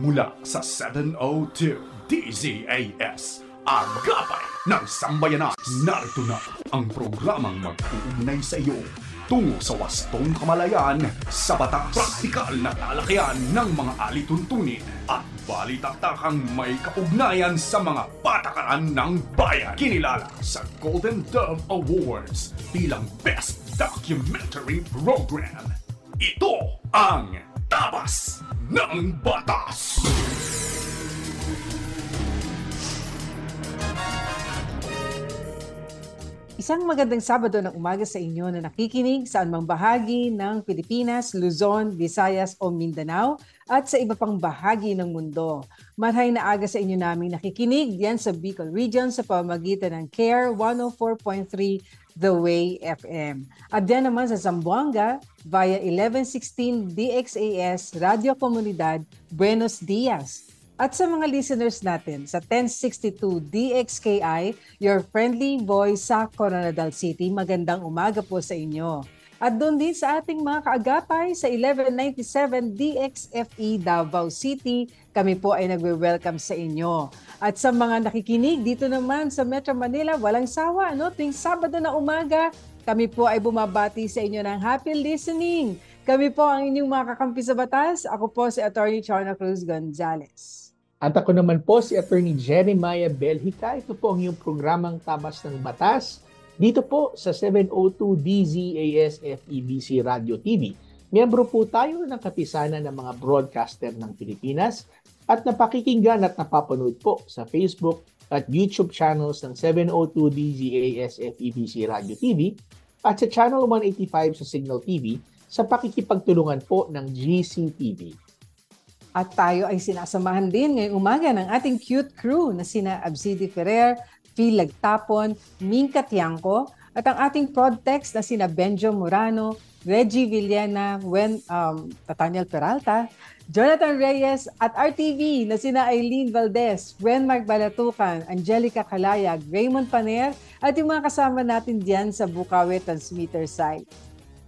Mula sa 702 DZAS, Agapay ng Sambayanan. Narito na ang programang mag-uugnay sa iyo tungo sa wastong kamalayan sa batas. Praktikal na talakayan ng mga alituntunin at balitaktakang may kaugnayan sa mga patakaran ng bayan. Kinilala sa Golden Dove Awards bilang Best Documentary Program. Ito ang Tabas ng Batas! Isang magandang Sabado ng umaga sa inyo na nakikinig sa anumang bahagi ng Pilipinas, Luzon, Visayas o Mindanao at sa iba pang bahagi ng mundo. Marhay na aga sa inyo naming nakikinig yan sa Bicol Region sa pamamagitan ng CARE 104.3 The Way FM. At diyan naman sa Zamboanga via 1116 DXAS Radio Komunidad Buenos Dias. At sa mga listeners natin sa 1062 DXKI, your friendly voice sa Coronadal City, magandang umaga po sa inyo. At doon din sa ating mga kaagapay sa 1197 DXFE Davao City, kami po ay nagwe-welcome sa inyo. At sa mga nakikinig dito naman sa Metro Manila, walang sawa, tuwing Sabado na umaga, kami po ay bumabati sa inyo ng happy listening. Kami po ang inyong mga kakampi sa batas. Ako po si Attorney Chona Cruz Gonzales. At ako naman po si Attorney Jeremiah Belhica. Ito po ang iyong programang Tabas ng Batas dito po sa 702 DZAS FEBC Radio TV. Miyembro po tayo ng kapisanan ng mga broadcaster ng Pilipinas at napakikinggan at napapanood po sa Facebook at YouTube channels ng 702 DZAS FEBC Radio TV at sa Channel 185 sa Signal TV sa pakikipagtulungan po ng GCTV. At tayo ay sinasamahan din ngayong umaga ng ating cute crew na sina Absidi Ferrer, Phil Lagtapon, Minka Tiangco, at ang ating ProdText na sina Benjo Morano, Reggie Villena, Nathaniel Peralta, Jonathan Reyes, at RTV na sina Eileen Valdez, Wenmark Balatucan, Angelica Calayag, Raymond Paner, at yung mga kasama natin diyan sa Bukawi Transmitter site.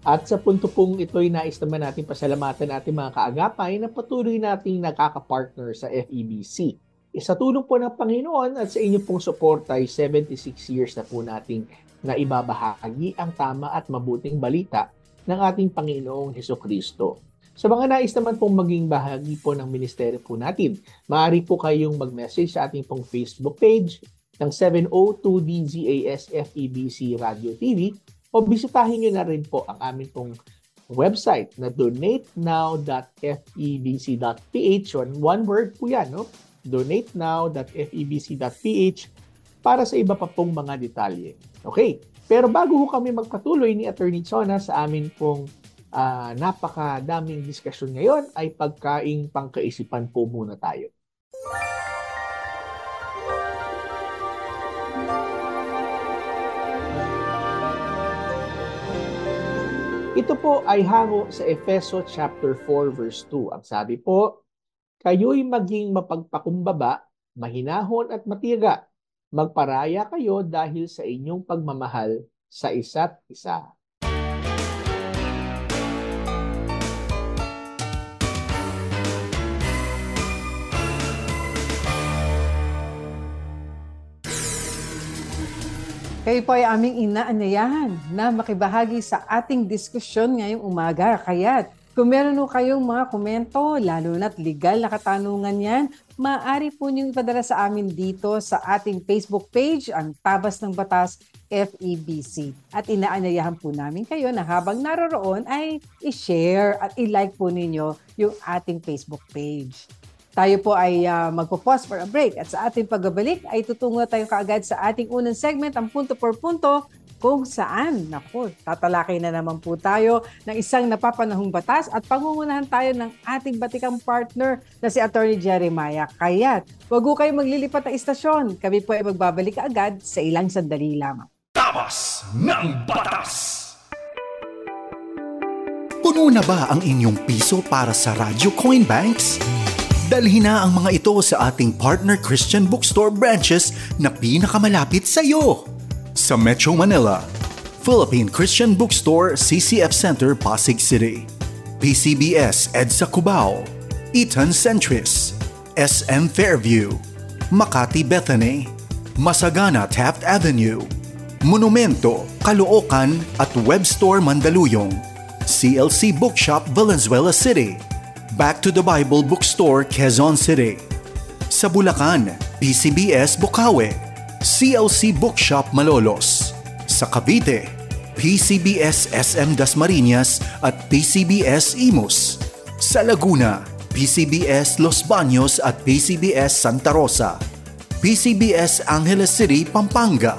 At sa punto pong ito'y nais naman natin pasalamatan ating mga kaagapay na patuloy nating nakaka-partner sa FEBC. Sa tulong po ng Panginoon at sa inyo pong suporta ay 76 years na po nating naibabahagi ang tama at mabuting balita ng ating Panginoong Hesukristo. Sa mga nais naman pong maging bahagi po ng ministeryo po natin, maaari po kayong mag-message sa ating pong Facebook page ng 702 DZAS FEBC Radio TV o bisitahin nyo na rin po ang aming pong website na donatenow.febc.ph. One word po yan, no? donatenow.febc.ph para sa iba pa pong mga detalye. Okay, pero bago ho kami magpatuloy ni Attorney Chona sa amin pong napakadaming diskusyon ngayon, ay pagkaing pangkaisipan po muna tayo. Ito po ay hango sa Efeso chapter 4 verse 2. Ang sabi po, kayo'y maging mapagpakumbaba, mahinahon at matiyaga. Magparaya kayo dahil sa inyong pagmamahal sa isa't isa. Kayo po ay aming inaanyayahan na makibahagi sa ating diskusyon ngayong umaga. Kaya't kung meron po kayong mga komento, lalo na't legal na katanungan yan, maaari po niyong ipadala sa amin dito sa ating Facebook page, ang Tabas ng Batas FEBC. At inaanyayahan po namin kayo na habang naroroon ay i-share at i-like po ninyo yung ating Facebook page. Tayo po ay magpo-pause for a break at sa ating pagbabalik ay tutungo tayo kaagad sa ating unang segment, ang punto por punto, kung saan, tatalakay na naman po tayo ng isang napapanahong batas at pangungunahan tayo ng ating batikang partner na si Attorney Jeremiah. Kaya't wag po kayo maglilipat ng istasyon. Kami po ay magbabalik agad sa ilang sandali lamang. Tabas ng Batas! Puno na ba ang inyong piso para sa Radyo Coin Banks? Dalhin na ang mga ito sa ating partner Christian Bookstore branches na pinakamalapit sa iyo. Sa Metro Manila, Philippine Christian Bookstore, CCF Center, Pasig City. PCBS EDSA Cubao, Eton Centris, SM Fairview, Makati Bethany, Masagana Taft Avenue, Monumento, Caloocan at Webstore Mandaluyong, CLC Bookshop Valenzuela City, Back to the Bible Bookstore Quezon City. Sa Bulacan, PCBS Bukawe, CLC Bookshop Malolos. Sa Cavite, PCBS SM Dasmariñas at PCBS Imus. Sa Laguna, PCBS Los Baños at PCBS Santa Rosa. PCBS Angeles City, Pampanga.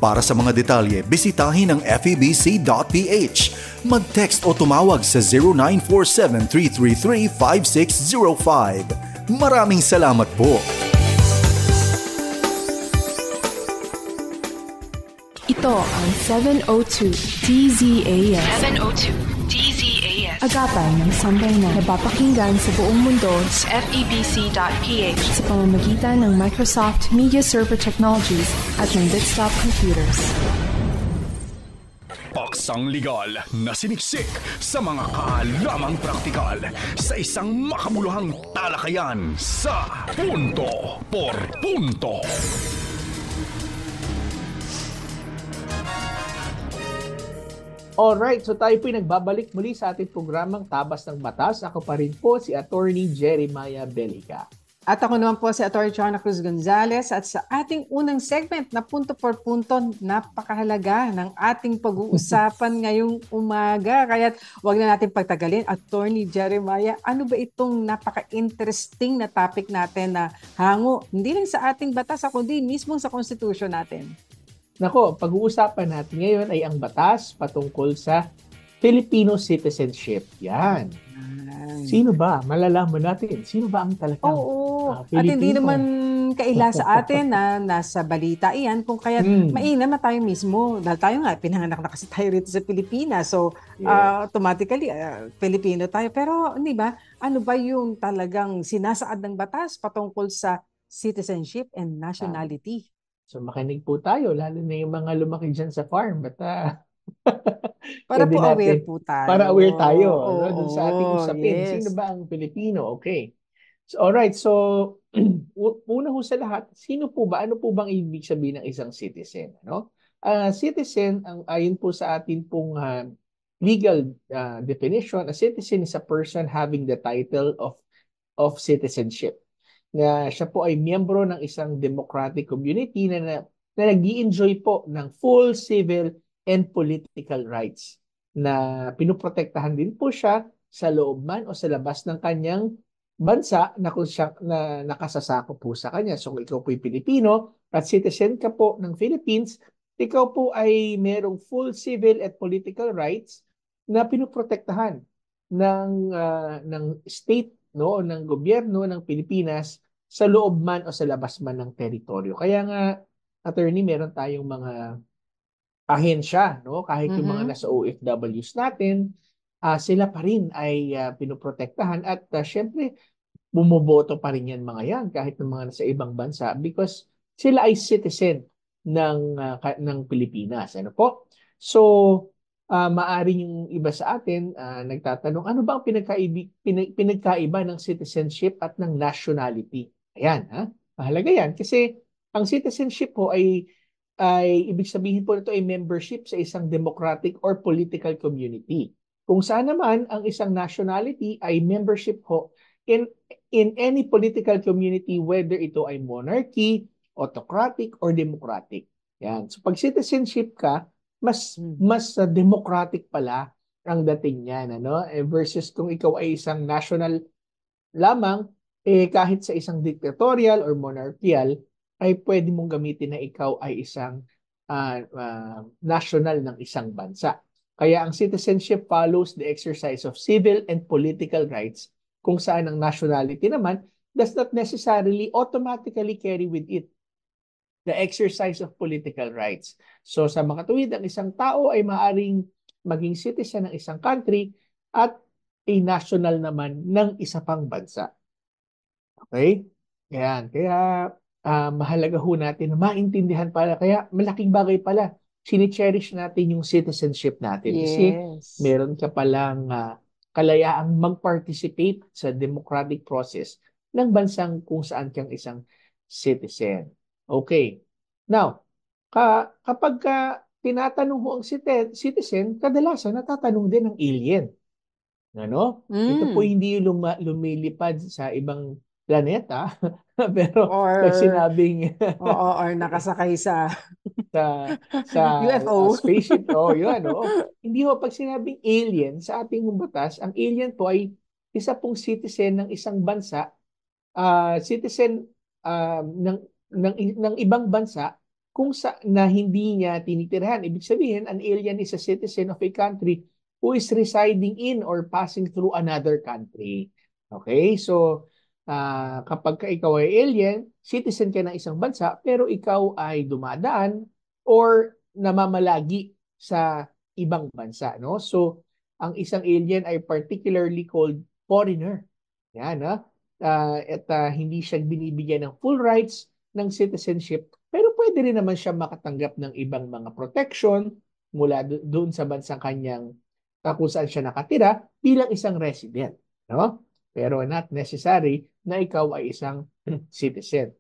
Para sa mga detalye, bisitahin ang febc.ph. Mag-text o tumawag sa 0947-333-5605. Maraming salamat po. Ito ang 702 DZAS. 702 DZAS. Agapan ng sambayanan. Napapakinggan sa buong mundo sa febc.ph sa pamamagitan ng Microsoft Media Server Technologies at ng Desktop Computers. Paksang legal na siniksik sa mga kaalamang praktikal sa isang makabuluhang talakayan sa Punto por Punto. Alright, so tayo po'y nagbabalik muli sa ating programang Tabas ng Batas. Ako pa rin po si Attorney Jeremiah Belica. At ako naman po si Atty. Chona Cruz Gonzales at sa ating unang segment na punto por punto, napakahalaga ng ating pag-uusapan ngayong umaga. Kaya wag na natin pagtagalin. Atty. Jeremiah, ano ba itong napaka-interesting na topic natin na hango hindi lang sa ating batas, kundi mismo sa Constitution natin? Nako, pag-uusapan natin ngayon ay ang batas patungkol sa Filipino citizenship. Yan. Sino ba? Malalaman natin. Sino ba ang talagang At hindi naman kaila sa atin na nasa balita iyan kung kaya mainam na tayo mismo. Dahil tayo nga, pinanganak na kasi tayo rito sa Pilipinas. So, automatically, Filipino tayo. Pero, hindi ba? Ano ba yung talagang sinasaad ng batas patungkol sa citizenship and nationality? So makinig po tayo, lalo na yung mga lumaki dyan sa farm. But, para po aware po tayo. Para aware tayo dun sa ating usapin. Yes. Sino ba ang Pilipino? Okay. So, alright. So, una ho sa lahat, sino po ba? Ano po bang ibig sabihin ng isang citizen? No? Citizen, ayon po sa atin pong legal definition, a citizen is a person having the title of citizenship. Na siya po ay miyembro ng isang democratic community na nag-i-enjoy po ng full civil and political rights na pinoprotektahan din po siya sa loob man o sa labas ng kanyang bansa na kung siya na nakasasako po sa kanya. So kung ikaw po ay Pilipino at citizen ka po ng Philippines, ikaw po ay merong full civil at political rights na pinoprotektahan ng state, no, ng gobyerno ng Pilipinas sa loob man o sa labas man ng teritoryo. Kaya nga, attorney, meron tayong mga ahensya, no? Kahit yung mga nasa OFWs natin, sila pa rin ay pinoprotektahan at syempre, bumoboto pa rin yan mga yan kahit ng mga nasa ibang bansa because sila ay citizen ng Pilipinas. Ano po? So, maaring yung iba sa atin nagtatanong, ano ba ang pinagkaiba ng citizenship at ng nationality? Ayan, mahalaga yan. Kasi ang citizenship po ay ibig sabihin po nito ay membership sa isang democratic or political community. Kung saan naman ang isang nationality ay membership po in any political community, whether ito ay monarchy, autocratic, or democratic. Yan. So pag citizenship ka, mas democratic pala ang dating niyan, ano? Versus kung ikaw ay isang national lamang, kahit sa isang dictatorial or monarchical, ay pwede mong gamitin na ikaw ay isang national ng isang bansa. Kaya ang citizenship follows the exercise of civil and political rights, kung saan ang nationality naman does not necessarily automatically carry with it the exercise of political rights. So sa makatuwid, ang isang tao ay maaaring maging citizen ng isang country at a national naman ng isa pang bansa. Okay? Yan. Kaya mahalaga ho natin na maintindihan pala. Kaya malaking bagay pala. Sini-cherish natin yung citizenship natin. Yes. Kasi meron ka palang kalayaang mag-participate sa democratic process ng bansang kung saan kang isang citizen. Okay. Now, kapag tinatanong mo ang citizen, kadalasan natatanong din ng alien. Ano? Ito po hindi yung lumilipad sa ibang planeta, pero pag Or, sinabing oo, or nakasakay sa sa UFO. spaceship, yun, oh. Hindi ho, pag sinabing alien sa ating batas, ang alien po ay isa pong citizen ng isang bansa, citizen ng ibang bansa kung na hindi niya tinitirhan. Ibig sabihin, an alien is a citizen of a country who is residing in or passing through another country. Okay? So, kapag ikaw ay alien, citizen ka ng isang bansa, pero ikaw ay dumadaan or namamalagi sa ibang bansa. No? So, ang isang alien ay particularly called foreigner. Yan, at hindi siya binibigyan ng full rights ng citizenship, pero pwede rin naman siya makatanggap ng ibang mga protection mula doon sa bansang kanyang kung saan siya nakatira bilang isang resident. No? Pero not necessary na ikaw ay isang citizen.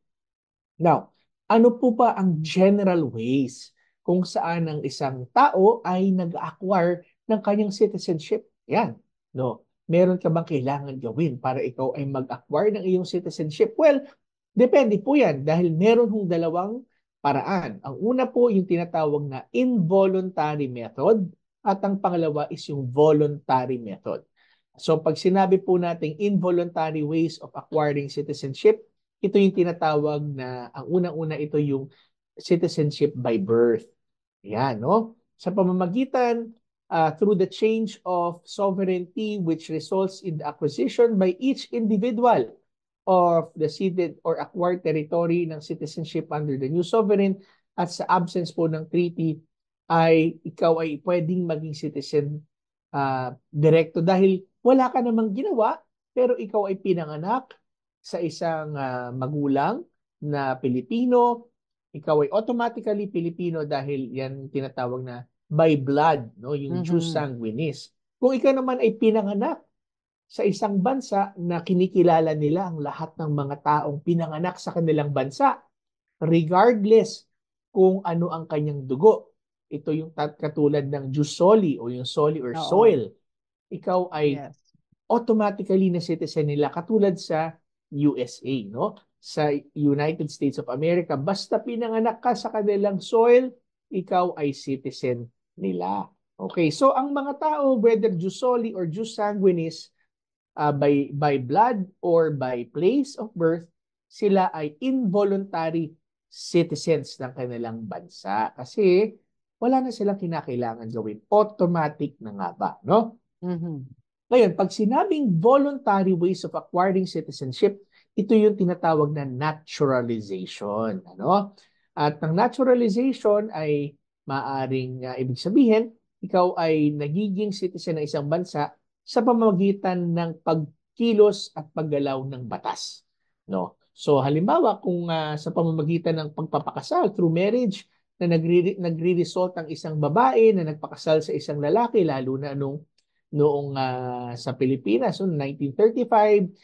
Now, ano po ba ang general ways kung saan ang isang tao ay nag-acquire ng kanyang citizenship? Yan. No? Meron ka bang kailangan gawin para ikaw ay mag-acquire ng iyong citizenship? Well, depende po yan dahil meron hong dalawang paraan. Ang una po yung tinatawag na involuntary method at ang pangalawa is yung voluntary method. So pag sinabi po nating involuntary ways of acquiring citizenship, ito yung tinatawag na ang unang-una ito yung citizenship by birth. Yan, no? Sa pamamagitan through the change of sovereignty which results in the acquisition by each individual of the ceded or acquired territory ng citizenship under the new sovereign at sa absence po ng treaty ay ikaw ay pwedeng maging citizen direkto dahil wala ka namang ginawa pero ikaw ay pinanganak sa isang magulang na Pilipino, ikaw ay automatically Pilipino dahil yan tinatawag na by blood, no? Yung jus sanguinis. Kung ikaw naman ay pinanganak sa isang bansa na kinikilala nila ang lahat ng mga taong pinanganak sa kanilang bansa, regardless kung ano ang kanyang dugo. Ito yung katulad ng jus soli o yung soli or soil. Ikaw ay automatically na citizen nila katulad sa USA, no? Sa United States of America, basta pinanganak ka sa kanilang soil, ikaw ay citizen nila. Okay, so ang mga tao, whether jus soli or jus sanguinis, by blood or by place of birth, sila ay involuntary citizens ng kanilang bansa kasi wala na silang kinakailangan gawin. Automatic na nga ba, no? Ngayon, pag sinabing voluntary ways of acquiring citizenship, ito yung tinatawag na naturalization. Ano? At ang naturalization ay maaring ibig sabihin, ikaw ay nagiging citizen ng isang bansa sa pamamagitan ng pagkilos at paggalaw ng batas. No? So halimbawa, kung sa pamamagitan ng pagpapakasal through marriage, na nagre-result ang isang babae na nagpakasal sa isang lalaki, lalo na noong sa Pilipinas, noong 1935,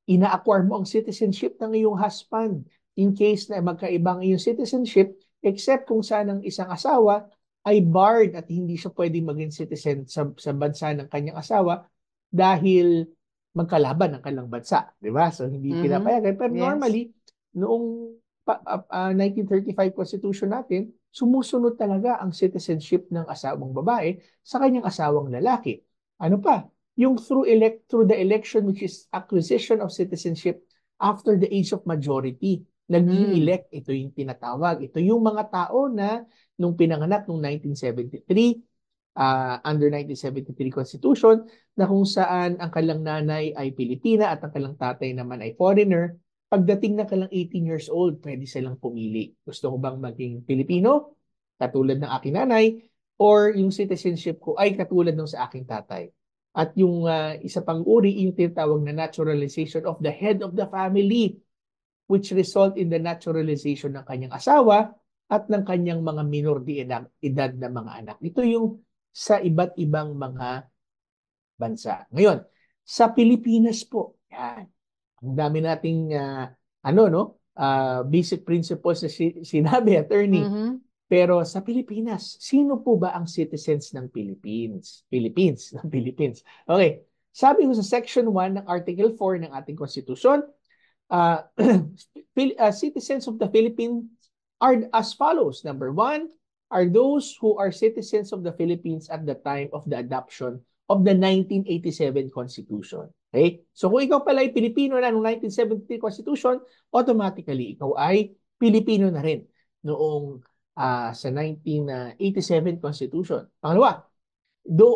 ina-acquire mo ang citizenship ng iyong husband in case na magkaibang iyong citizenship, except kung saan ang isang asawa ay barred at hindi siya pwedeng maging citizen sa bansa ng kanyang asawa dahil magkalaban ang kanilang bansa. Di ba? So, hindi pinapayagan. Pero normally, noong 1935 Constitution natin, sumusunod talaga ang citizenship ng asawang babae sa kanyang asawang lalaki. Ano pa? Yung through the election, which is acquisition of citizenship after the age of majority. Nag-elect, ito yung tinatawag. Ito yung mga tao na nung pinanganak noong 1973, under 1973 Constitution, na kung saan ang kanilang nanay ay Pilipina at ang kanilang tatay naman ay foreigner. Pagdating na kanilang 18 years old, pwede silang pumili. Gusto ko bang maging Pilipino, katulad ng aking nanay, or yung citizenship ko ay katulad ng sa aking tatay. At yung isa pang uri, yung tinatawag na naturalization of the head of the family, which result in the naturalization ng kanyang asawa at ng kanyang mga minor de edad na mga anak. Ito yung sa iba't ibang mga bansa. Ngayon, sa Pilipinas po, yan. Ang dami nating basic principles na sinabi, attorney. Pero sa Pilipinas, sino po ba ang citizens ng Philippines? Okay. Sabi ko sa Section 1 ng Article 4 ng ating Constitution, citizens of the Philippines are as follows. Number 1 are those who are citizens of the Philippines at the time of the adoption of the 1987 Constitution. Okay? So kung ikaw pala ay Pilipino na noong 1973 Constitution, automatically ikaw ay Pilipino na rin noong sa 1987 Constitution. Pangalawa,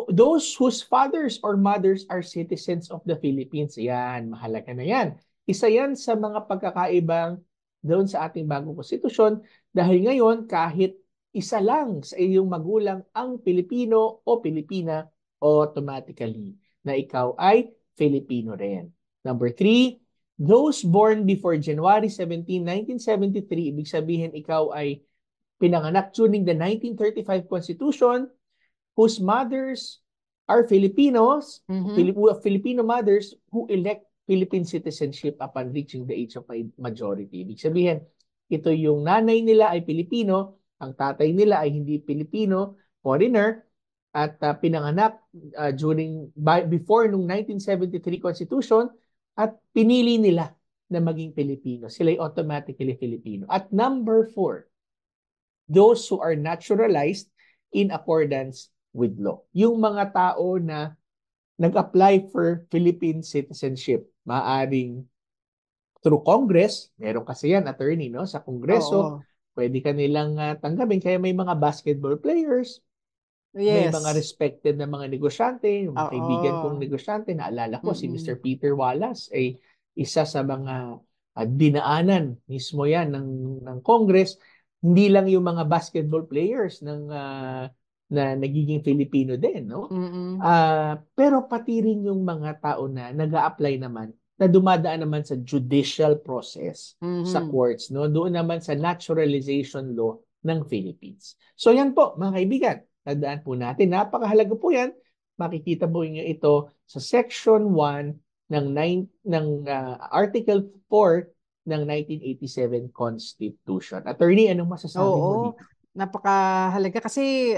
those whose fathers or mothers are citizens of the Philippines. Yan, mahalaga na yan. Isa yan sa mga pagkakaibang doon sa ating bagong konstitusyon dahil ngayon kahit isa lang sa iyong magulang ang Pilipino o Pilipina, automatically na ikaw ay Filipino rin. Number 3, those born before January 17, 1973, ibig sabihin ikaw ay pinanganak during the 1935 Constitution, whose mothers are Filipinos, Filipino mothers who elect Philippine citizenship upon reaching the age of majority. Ibig sabihin, ito yung nanay nila ay Pilipino, ang tatay nila ay hindi Pilipino, foreigner, at pinanganak before nung 1973 Constitution at pinili nila na maging Pilipino. Sila ay automatically Filipino. At number 4, those who are naturalized in accordance with law. Yung mga tao na nag-apply for Philippine citizenship, maaring through Congress, meron kasi yan, attorney, no? Sa Kongreso, pwede ka nilang tanggapin. Kaya may mga basketball players, may mga respected na mga negosyante, yung mga kaibigan kong negosyante, naalala ko si Mr. Peter Wallace, ay isa sa mga dinaanan mismo yan ng Congress. Hindi lang yung mga basketball players na nagiging Filipino din, no? Pero pati rin yung mga tao na nag-a-apply naman, na dumadaan naman sa judicial process sa courts, no? Doon naman sa naturalization law ng Philippines. So yan po, mga kaibigan, tandaan po natin, napakahalaga po yan. Makikita po niyo ito sa Section 1 ng Article 4 ng 1987 Constitution. Attorney, anong masasabi mo dito? Napakahalaga kasi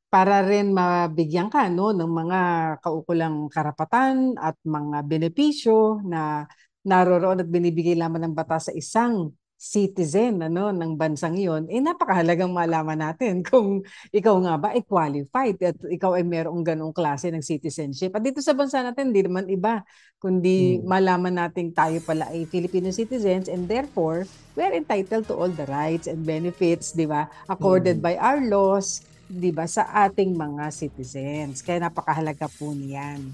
para rin mabigyan ka ng mga kaukulang karapatan at mga benepisyo na naroroon at binibigay lamang ng batas sa isang citizen ng bansang iyon, napakahalagang malaman natin kung ikaw nga ba ay qualified at ikaw ay merong ganong klase ng citizenship. At dito sa bansa natin, hindi naman iba, kundi malaman natin tayo pala ay Filipino citizens and therefore, we are entitled to all the rights and benefits, di ba, accorded by our laws, di ba, sa ating mga citizens. Kaya napakahalaga po niyan.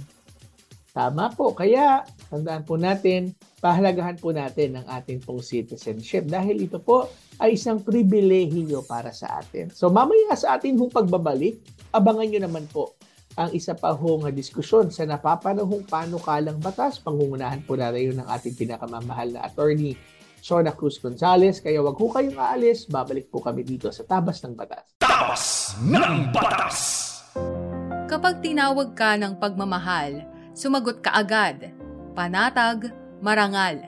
Tama po. Kaya, tandaan po natin, pahalagahan po natin ang ating pong citizenship dahil ito po ay isang pribilehiyo para sa atin. So mamaya sa ating hong pagbabalik, abangan nyo naman po ang isa pa hong diskusyon sa napapanahong panukalang batas. Pangungunahan po natin ng ating pinakamamahal na attorney, Shona Cruz Gonzalez. Kaya wag ho kayong aalis, babalik po kami dito sa Tabas ng Batas. Tabas ng Batas! Kapag tinawag ka ng pagmamahal, sumagot ka agad. Panatag, marangal.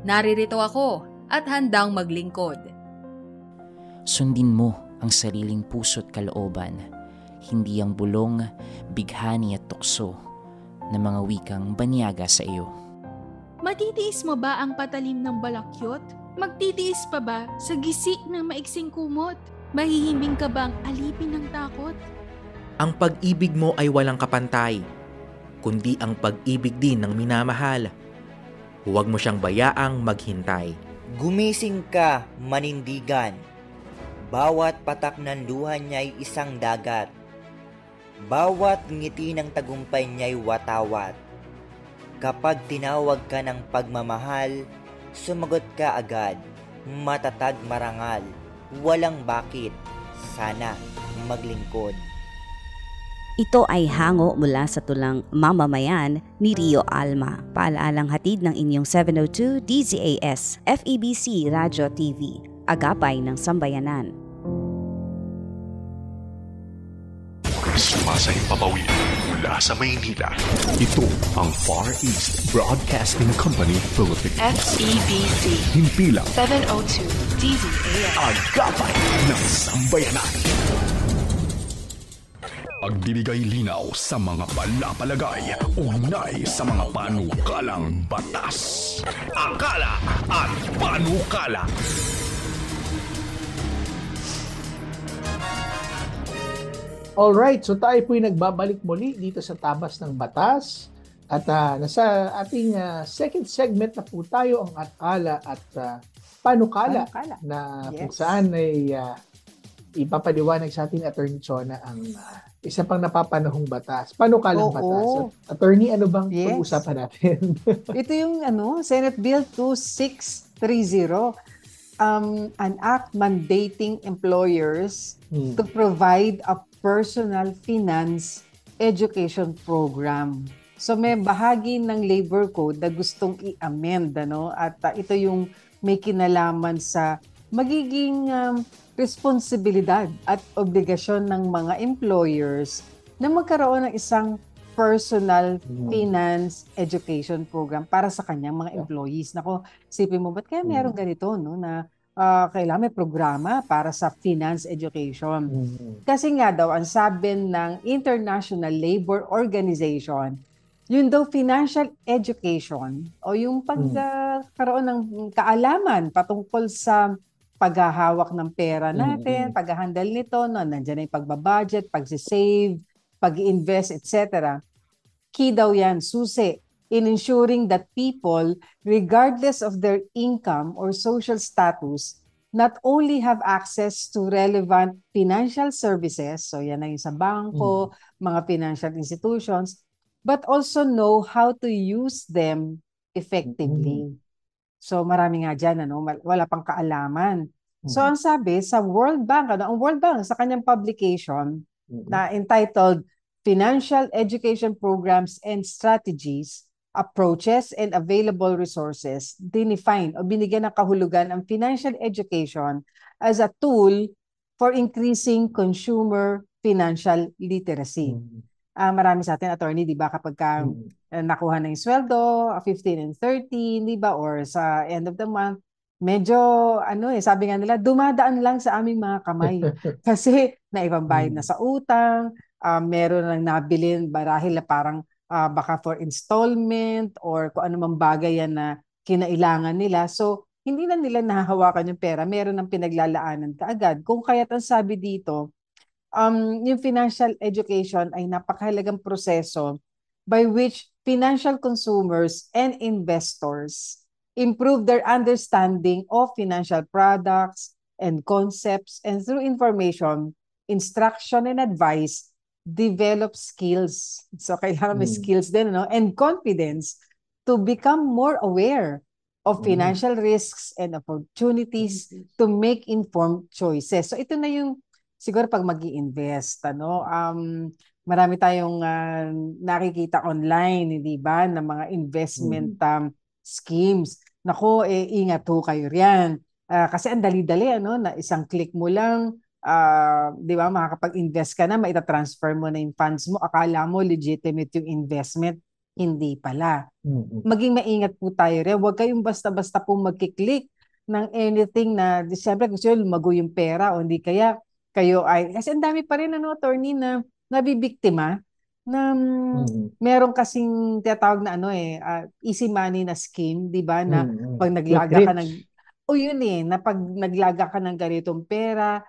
Naririto ako at handang maglingkod. Sundin mo ang sariling puso't kalooban, hindi ang bulong, bighani at tukso na mga wikang banyaga sa iyo. Matitiis mo ba ang patalim ng balakyot? Magtitiis pa ba sa gisik ng maiksing kumot? Mahihimbing ka bang alipin ng takot? Ang pag-ibig mo ay walang kapantay, kundi ang pag-ibig din ng minamahal. Huwag mo siyang bayaang maghintay. Gumising ka, manindigan. Bawat patak ng luha niya'y isang dagat. Bawat ngiti ng tagumpay niya'y watawat. Kapag tinawag ka ng pagmamahal, sumagot ka agad. Matatag marangal, walang bakit, sana maglingkod. Ito ay hango mula sa tulang Mamamayan ni Rio Alma. Paalaalang hatid ng inyong 702 DZAS, FEBC Radio TV, Agapay ng Sambayanan. sa himpapawid mula sa Maynila. Ito ang Far East Broadcasting Company Philippines. FEBC. Himpilang 702 DZAS. Agapay ng Sambayanan. Pagbibigay linaw sa mga palapalagay, ugnay sa mga panukalang batas. Akala at panukala. Alright, so tayo po'y nagbabalik muli dito sa Tabas ng Batas. At nasa ating second segment na po tayo, ang akala at panukala. Na kung saan ay ipapaliwanag sa ating Attorney Chona ang isa pang napapanahong batas. Panukalang batas. Attorney, ano bang pag-usapan natin? Ito yung Senate Bill 2630. An act mandating employers to provide a personal finance education program. So may bahagi ng labor code na gustong i-amend, at ito yung may kinalaman sa magiging responsibilidad at obligasyon ng mga employers na magkaroon ng isang personal finance education program para sa kanyang mga employees. Nako, sipin mo, ba't kaya meron ganito, na kailangan may programa para sa finance education? Kasi nga daw, ang sabi ng International Labor Organization, yun daw financial education o yung pagkaroon ng kaalaman patungkol sa paghahawak ng pera natin, paghahandle nito, nandiyan na yung pagbabudget, pagsisave, pag-invest, etc. Key daw yan, susi, in ensuring that people, regardless of their income or social status, not only have access to relevant financial services, so yan na yung sa bangko, mga financial institutions, but also know how to use them effectively. So marami nga dyan, wala pang kaalaman. So ang sabi sa World Bank, ang World Bank sa kanyang publication na entitled Financial Education Programs and Strategies, Approaches and Available Resources, dinefine o binigyan ng kahulugan ang financial education as a tool for increasing consumer financial literacy. Marami sa atin, attorney, di ba, kapag nakuha na yung sweldo, 15 and 13, di ba, or sa end of the month, medyo, sabi nga nila, dumadaan lang sa aming mga kamay. Kasi naipambayad na sa utang, meron lang nabilin, barahil na parang baka for installment, or kung ano mang bagay yan na kinailangan nila. So, hindi na nila nahahawakan yung pera, meron ng pinaglalaanan kaagad. Kung kaya't ang sabi dito, yung financial education ay napakahalagang proseso by which financial consumers and investors improve their understanding of financial products and concepts, and through information, instruction, and advice, develop skills. So kailangan may skills din, and confidence to become more aware of financial risks and opportunities to make informed choices. So ito na yung siguro pag mag-i-invest, marami tayong nakikita online, di ba, na mga investment schemes. Nako, ingat ho kayo riyan. Kasi ang dali-dali, na isang click mo lang, di ba, makakapag-invest ka na, maitatransfer mo na yung funds mo, akala mo legitimate yung investment, hindi pala. Maging maingat po tayo riyan. Huwag kayong basta-basta po magkiklik ng anything na, siyempre gusto nyo lumago yung pera, o hindi kaya kayo ay, kasi ang dami pa rin, attorney, na nabibiktima na meron kasing tinatawag na easy money na scheme, di ba, na pag naglaga ka ng na pag naglaga ka ng ganitong pera,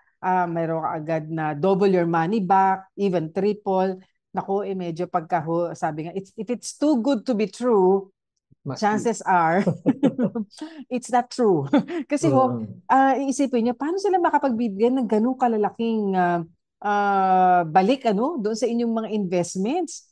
meron ka agad na double your money back, even triple. Naku, medyo sabi nga, if it's too good to be true, chances are it's not true. Kasi iisipin niyo, paano sila makapagbibigyan ng ganung kalalaking balik doon sa inyong mga investments?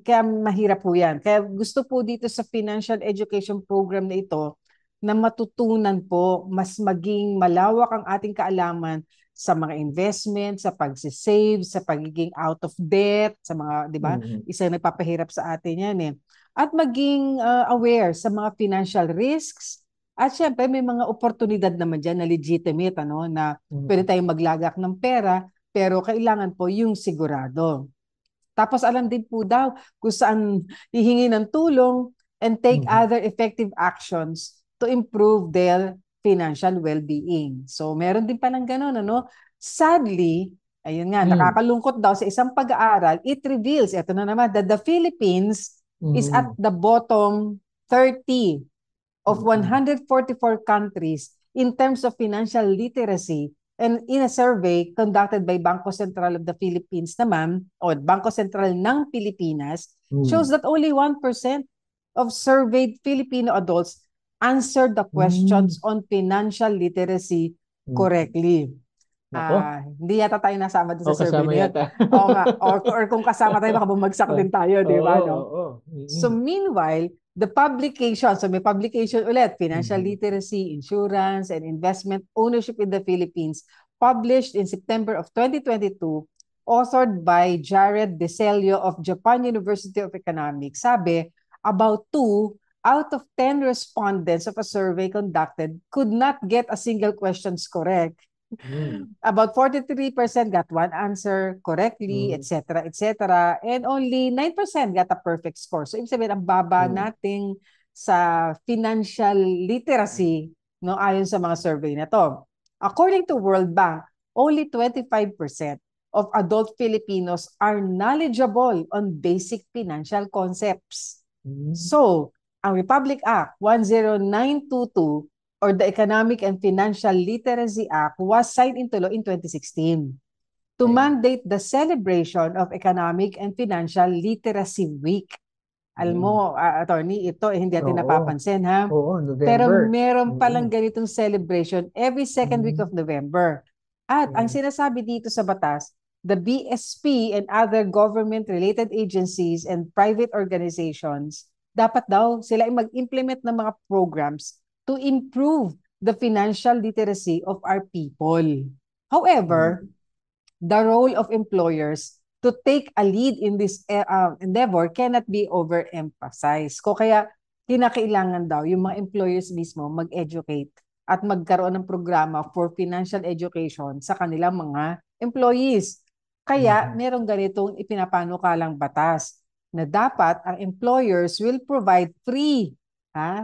Kaya mahirap po yan. Kaya gusto po dito sa financial education program na ito na matutunan po, mas maging malawak ang ating kaalaman sa mga investment, sa pagsisave, sa pagiging out of debt, sa mga, di ba? Isa na nagpapahirap sa atin yan At maging aware sa mga financial risks. At syempre, may mga oportunidad naman dyan na legitimate, na pwede tayong maglagak ng pera pero kailangan po yung sigurado. Tapos alam din po daw kung saan hihingi ng tulong and take other effective actions to improve their financial well-being. So meron din palang ganun, ano? Sadly, ayun nga, nakakalungkot daw sa isang pag-aaral, it reveals, eto na naman, that the Philippines is at the bottom 30 of 144 countries in terms of financial literacy. And in a survey conducted by Bangko Sentral of the Philippines naman, o Bangko Sentral ng Pilipinas, shows that only 1% of surveyed Filipino adults answered the questions on financial literacy correctly. Hindi yata tayo nasama doon sa survey na yun. Oo nga. Or kung kasama tayo, baka bumagsak din tayo, di ba? No? So meanwhile, the publication, so may publication ulit, Financial Literacy, Insurance, and Investment Ownership in the Philippines, published in September of 2022, authored by Jared DeCelio of Japan University of Economics. Sabi, about 2 out of 10 respondents of a survey conducted could not get a single questions correct. About 43% got one answer correctly, etc., etc. And only 9% got a perfect score. So, ibig sabihin, ang baba nating sa financial literacy, no, ayon sa mga survey na to. According to World Bank, only 25% of adult Filipinos are knowledgeable on basic financial concepts. So, ang Republic Act 10922 or the Economic and Financial Literacy Act was signed into law in 2016 to mandate the celebration of Economic and Financial Literacy Week. Alam mo, attorney, ito hindi natin napapansin, ha? Pero meron palang ganitong celebration every second week of November. At ang sinasabi dito sa batas, the BSP and other government-related agencies and private organizations, dapat daw sila ay mag-implement ng mga programs to improve the financial literacy of our people. However, the role of employers to take a lead in this endeavor cannot be overemphasized. Kaya kinakailangan daw yung mga employers mismo mag-educate at magkaroon ng programa for financial education sa kanilang mga employees. Kaya merong ganitong ipinapanukalang batas na dapat ang employers will provide free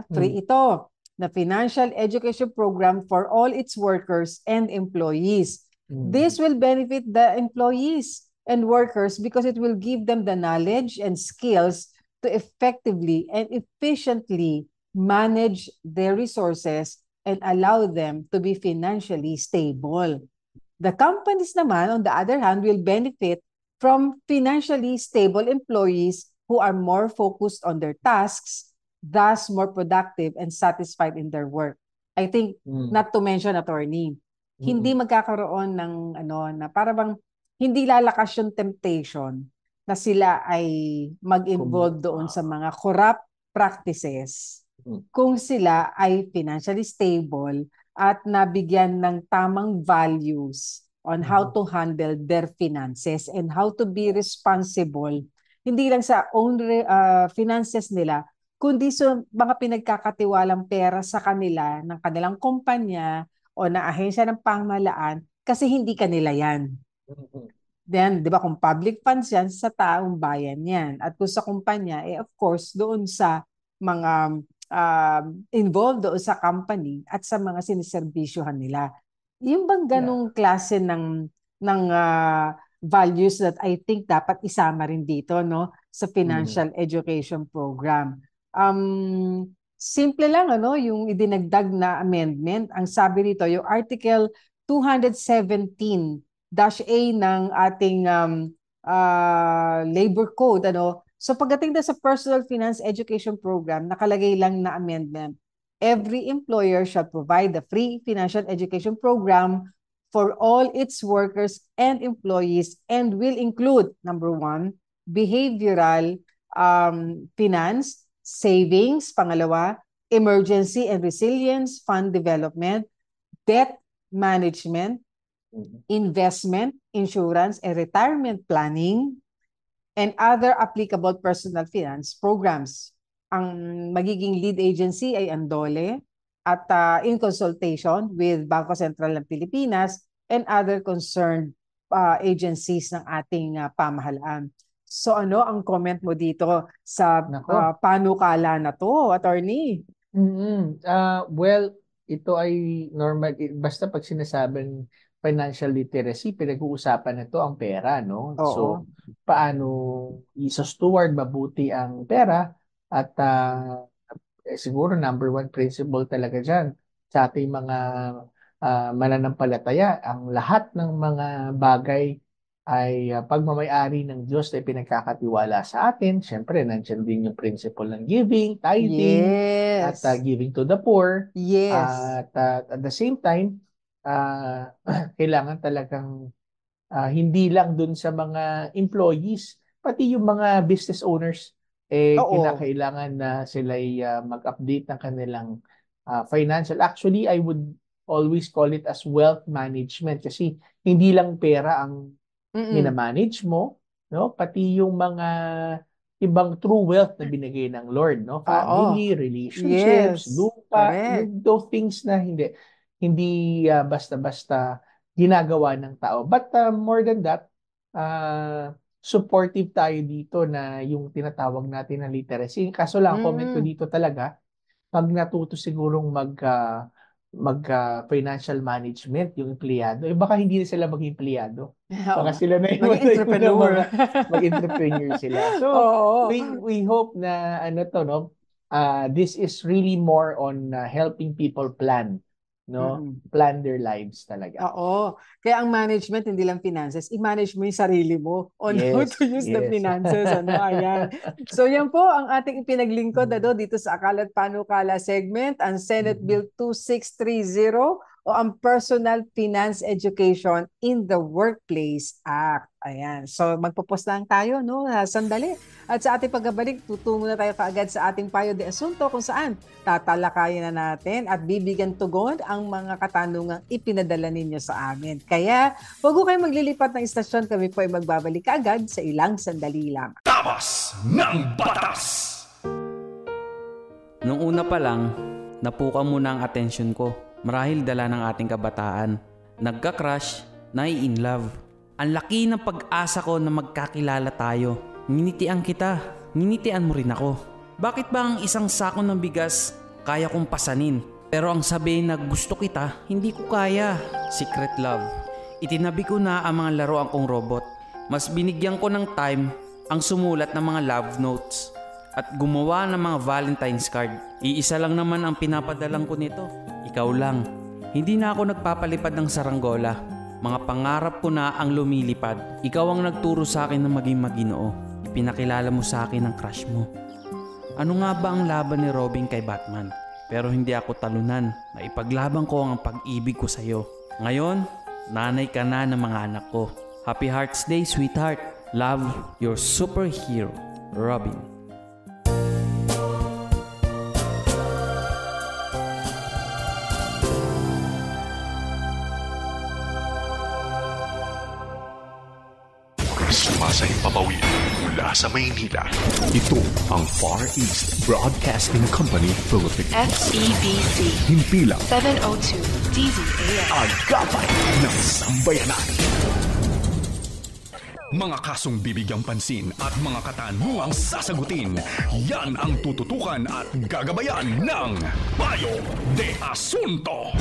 ito, the financial education program for all its workers and employees. This will benefit the employees and workers because it will give them the knowledge and skills to effectively and efficiently manage their resources and allow them to be financially stable. The companies naman, on the other hand, will benefit from financially stable employees who are more focused on their tasks, thus more productive and satisfied in their work. I think, not to mention, attorney, hindi magkakaroon ng na parang hindi lalakas yung temptation na sila ay mag-involve doon sa mga corrupt practices kung sila ay financially stable at nabigyan ng tamang values on how to handle their finances and how to be responsible, hindi lang sa own finances nila, kundi sa mga pinagkakatiwalang pera sa kanila, ng kanilang kumpanya o na ahensya ng pamahalaan kasi hindi kanila yan. Then, di ba, kung public funds yan, sa taong bayan yan. At kung sa kumpanya, of course, doon sa mga involved doon sa company at sa mga siniservisyohan nila. Yung bang ganong klase ng values that I think dapat isama rin dito, no, sa financial education program. Simple lang, yung idinagdag na amendment. Ang sabi rito, yung Article 217-A ng ating Labor Code, So pagdating sa Personal Finance Education Program, nakalagay lang na amendment. Every employer shall provide the free financial education program for all its workers and employees and will include, number 1, behavioral finance, savings, pangalawa, emergency and resilience fund development, debt management, investment, insurance, and retirement planning, and other applicable personal finance programs. Ang magiging lead agency ay Andole at in consultation with Bangko Sentral ng Pilipinas and other concerned agencies ng ating pamahalaan. So ano ang comment mo dito sa Nako. panukala na to, attorney? Well, ito ay normal. Basta pag sinasabing financial literacy, pinag-uusapan nito ang pera, no? Oo. So, paano isa-steward mabuti ang pera at siguro number one principle talaga dyan sa ating mga mananampalataya, ang lahat ng mga bagay ay pagmamayari ng Diyos na pinagkakatiwala sa atin. Siyempre, nandiyan din yung principle ng giving, tithing, Yes. at giving to the poor. Yes. At the same time, kailangan talagang hindi lang dun sa mga employees, pati yung mga business owners, Oo. kinakailangan na sila'y mag-update ng kanilang financial. Actually, I would always call it as wealth management kasi hindi lang pera ang minamanage mo, no? Pati yung mga ibang true wealth na binigay ng Lord, no? Family, relationships, Yes. lupa, Correct. those things na hindi basta-basta ginagawa ng tao. But more than that, supportive tayo dito na yung tinatawag natin na literacy. Kaso lang, comment ko dito talaga, pag natuto sigurong financial management yung empleyado, baka hindi na sila maging empleyado. Baka sila na yung Maging entrepreneur. mag-entrepreneur sila. So, Oo. we hope na this is really more on helping people plan, no? Plan their lives talaga. Oo. Kaya ang management, hindi lang finances, i-manage mo yung sarili mo on how to use the finances. Ayan. So yan po ang ating ipinaglingkod dito sa Akalat Panukala segment, ang Senate Bill 2630 o ang Personal Finance Education in the Workplace Act. Ayan. So magpo-pause lang tayo, no? Sandali. At sa ating pagbabalik, tutungo na tayo kaagad sa ating payo de asunto kung saan tatalakayin na natin at bibigyan tugon ang mga katanungang ipinadala ninyo sa amin. Kaya, huwag ko kayo maglilipat ng istasyon. Kami po ay magbabalik kaagad sa ilang sandali lang. Tabas ng Batas! Nung una pa lang, napuka muna ang atensyon ko. Marahil dala ng ating kabataan. Nagka-crush, nai-in-love. Ang laki ng pag-asa ko na magkakilala tayo. Nginitian kita. Nginitian mo rin ako. Bakit ba ang isang sako ng bigas kaya kong pasanin? Pero ang sabihin na gusto kita, hindi ko kaya. Secret love. Itinabi ko na ang mga laruan kong robot. Mas binigyan ko ng time ang sumulat ng mga love notes at gumawa ng mga Valentine's card. Iisa lang naman ang pinapadalang ko nito. Ikaw lang. Hindi na ako nagpapalipad ng saranggola. Mga pangarap ko na ang lumilipad. Ikaw ang nagturo sa akin na maging maginoo. Ipinakilala mo sa akin ang crush mo. Ano nga ba ang laban ni Robin kay Batman? Pero hindi ako talunan. Naipaglaban ko ang pag-ibig ko sa'yo. Ngayon, nanay ka na ng mga anak ko. Happy Hearts Day, sweetheart. Love, your superhero, Robin. Sumasahing papawid mula sa Maynila. Ito ang Far East Broadcasting Company Philippines. FEBC. Himpilang 702 DZAS. Agapay ng Sambayanan. Mga kasong bibigyang pansin at mga katanungang sasagutin, yan ang tututukan at gagabayan ng Payo de Asunto.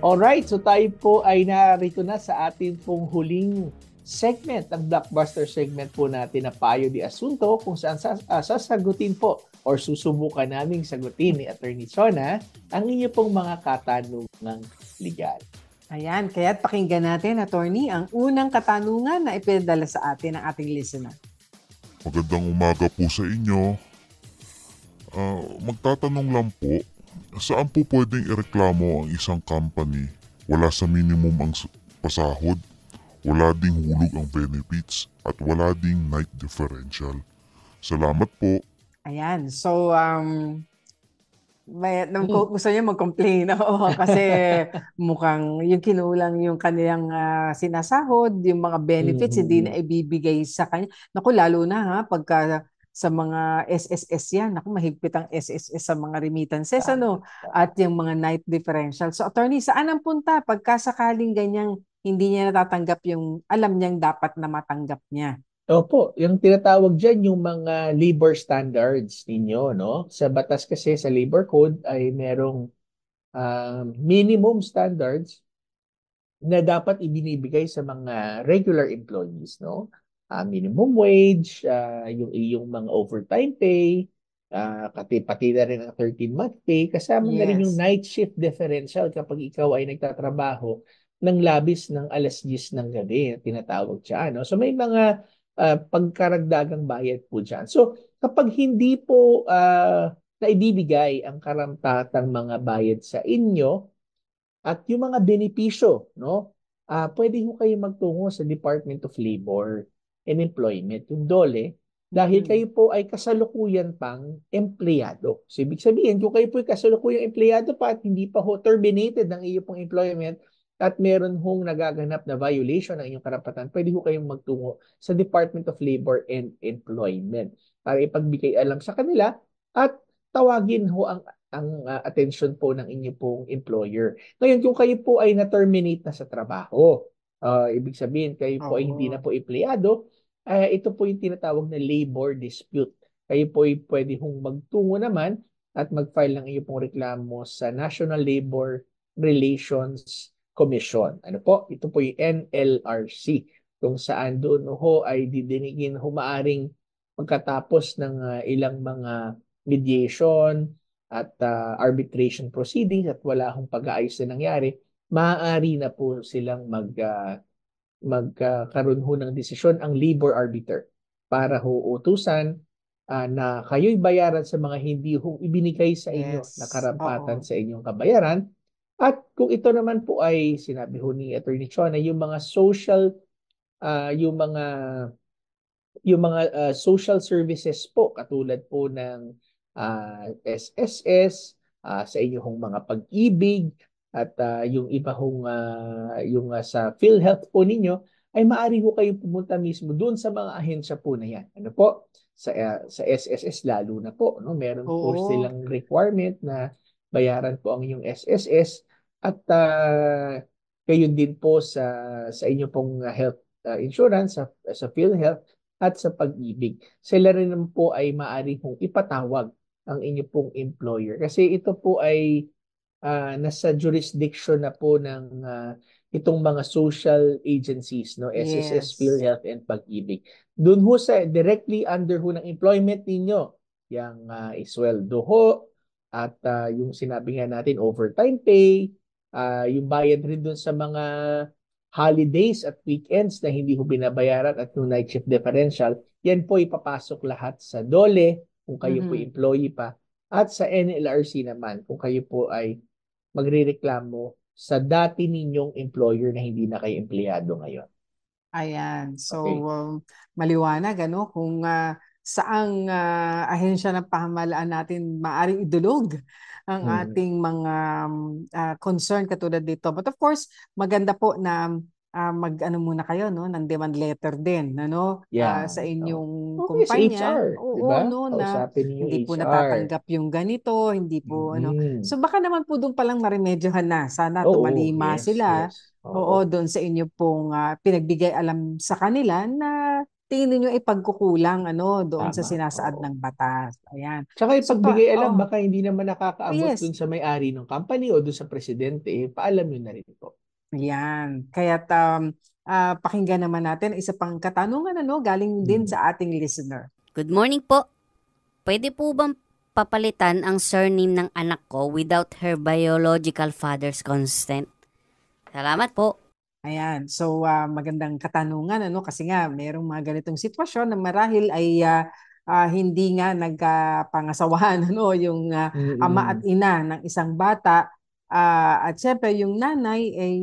Alright, so tayo po ay narito na sa ating pong huling segment, ang blockbuster segment po natin na Payo de Asunto, kung saan sasagutin po or susubukan naming sagutin ni Attorney Chona ang inyo pong mga katanungang legal. Ayan, kaya't pakinggan natin, Attorney, ang unang katanungan na ipinadala sa atin ng ating listener. Magandang umaga po sa inyo. Magtatanong lang po, saan po pwedeng ireklamo ang isang company? Wala sa minimum ang pasahod, wala ding hulog ang benefits, at wala ding night differential. Salamat po. Ayan, so gusto niya mag-complain kasi mukhang yung kinulang yung kanilang sinasahod, yung mga benefits hindi na ibibigay sa kanya. Naku, lalo na pagka sa mga SSS yan. Naku, mahigpit ang SSS sa mga remittances, ano? At yung mga night differential. So, attorney, saan ang punta pagkasakaling ganyang hindi niya natatanggap yung alam niyang dapat na matanggap niya? Opo, yung tinatawag dyan yung mga labor standards ninyo, no? Sa batas kasi sa labor code ay merong minimum standards na dapat ibinibigay sa mga regular employees, no? Minimum wage, yung iyong mga overtime pay, pati na rin ang 13-month pay, kasama na rin yung Yes. night shift differential kapag ikaw ay nagtatrabaho ng labis ng alas 10 ng gabi, tinatawag siya, no? So may mga pagkaragdagang bayad po dyan. So kapag hindi po naibibigay ang karampatang mga bayad sa inyo, at yung mga benepisyo, no? Pwede ho kayo magtungo sa Department of Labor and Employment, yung DOLE, dahil kayo po ay kasalukuyan pang empleyado. So, ibig sabihin, kung kayo po ay kasalukuyang empleyado pa at hindi pa ho terminated ng iyo pong employment at meron hong nagaganap na violation ng iyong karapatan, pwede ho kayong magtungo sa Department of Labor and Employment para ipagbigay alam sa kanila at tawagin ho ang attention po ng inyo pong employer. Ngayon, kung kayo po ay na-terminate na sa trabaho, ibig sabihin, kayo po ay hindi na po empleyado, ito po yung tinatawag na labor dispute. Kayo po ay pwede hong magtungo naman at mag-file ng inyo pong reklamo sa National Labor Relations Commission. Ano po? Ito po yung NLRC, kung saan doon ho ay didinigin humaaring pagkatapos ng ilang mga mediation at arbitration proceedings at wala hong pag-aayos na nangyari, maaari na po silang magkaroon ho ng desisyon ang labor arbiter para ho utusan na kayo'y bayaran sa mga hindi ho ibinigay sa inyo na karampatan sa inyong kabayaran. At kung ito naman po ay sinabi ho ni Attorney Chona, yung mga social social services po katulad po ng SSS, sa inyong mga pag-ibig at yung iba hong sa PhilHealth po ninyo, ay maaari ho kayo pumunta mismo doon sa mga ahensya po na yan. Ano po? Sa SSS lalo na po, no? Meron po silang requirement na bayaran po ang inyong SSS at kayo din po sa inyo pong health insurance sa PhilHealth at sa pag-ibig. Sila rin naman po ay maaari hong ipatawag ang inyo pong employer. Kasi ito po ay nasa jurisdiction na po ng itong mga social agencies, no? SSS, PhilHealth, and Pag-ibig. Doon ho directly under ho ng employment ninyo, yung isweldo ho, at yung sinabi nga natin, overtime pay, yung bayad rin doon sa mga holidays at weekends na hindi ho binabayaran at yung night shift differential, yan po ipapasok lahat sa DOLE kung kayo po employee pa, at sa NLRC naman kung kayo po ay magrereklamo sa dati ninyong employer na hindi na kayo empleyado ngayon. Ayan. So, maliwanag, ano, kung saang ahensya ng pamahalaan natin maaaring idulog ang ating mga concern katulad dito. But of course, maganda po na mag-ano muna kayo, no, ng demand letter din, ano, sa inyong kumpanya. Oo, diba? no, na hindi po HR. natatanggap yung ganito, hindi po, ano. So baka naman po doon palang maremedyohan na. Sana tumalima sila. Oo, doon sa inyo pong pinagbigay alam sa kanila na tingin niyo ay pagkukulang, ano, doon sa sinasaad ng batas. Ayan. Tsaka ipagbigay alam, baka hindi naman nakakaabot doon sa may-ari ng company o doon sa presidente, paalam nyo na rin po. Yan. Kaya't pakinggan naman natin isa pang katanungan, ano, galing din sa ating listener. Good morning po. Pwede po bang papalitan ang surname ng anak ko without her biological father's consent? Salamat po. Ayan. So, magandang katanungan, ano, kasi nga merong mga ganitong sitwasyon na marahil ay hindi nga nagkapangasawahan, ano, yung ama at ina ng isang bata. At syempre yung nanay ay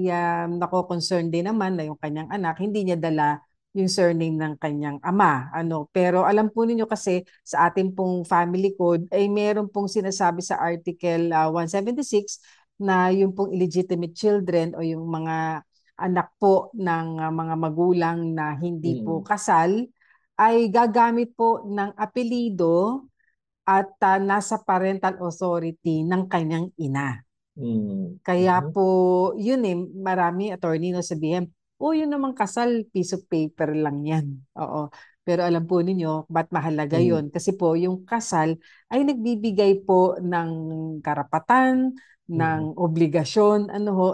nako-concern din naman na yung kanyang anak hindi niya dala yung surname ng kanyang ama, ano. Pero alam po ninyo kasi sa ating pong family code ay meron pong sinasabi sa Article 176 na yung pong illegitimate children o yung mga anak po ng mga magulang na hindi po kasal ay gagamit po ng apelido at nasa parental authority ng kanyang ina. Kaya po, yun marami attorney na sabihin, yun naman kasal, piece of paper lang yan. Oo. Pero alam po ninyo, ba't mahalaga yun? Kasi po, yung kasal ay nagbibigay po ng karapatan, ng obligasyon,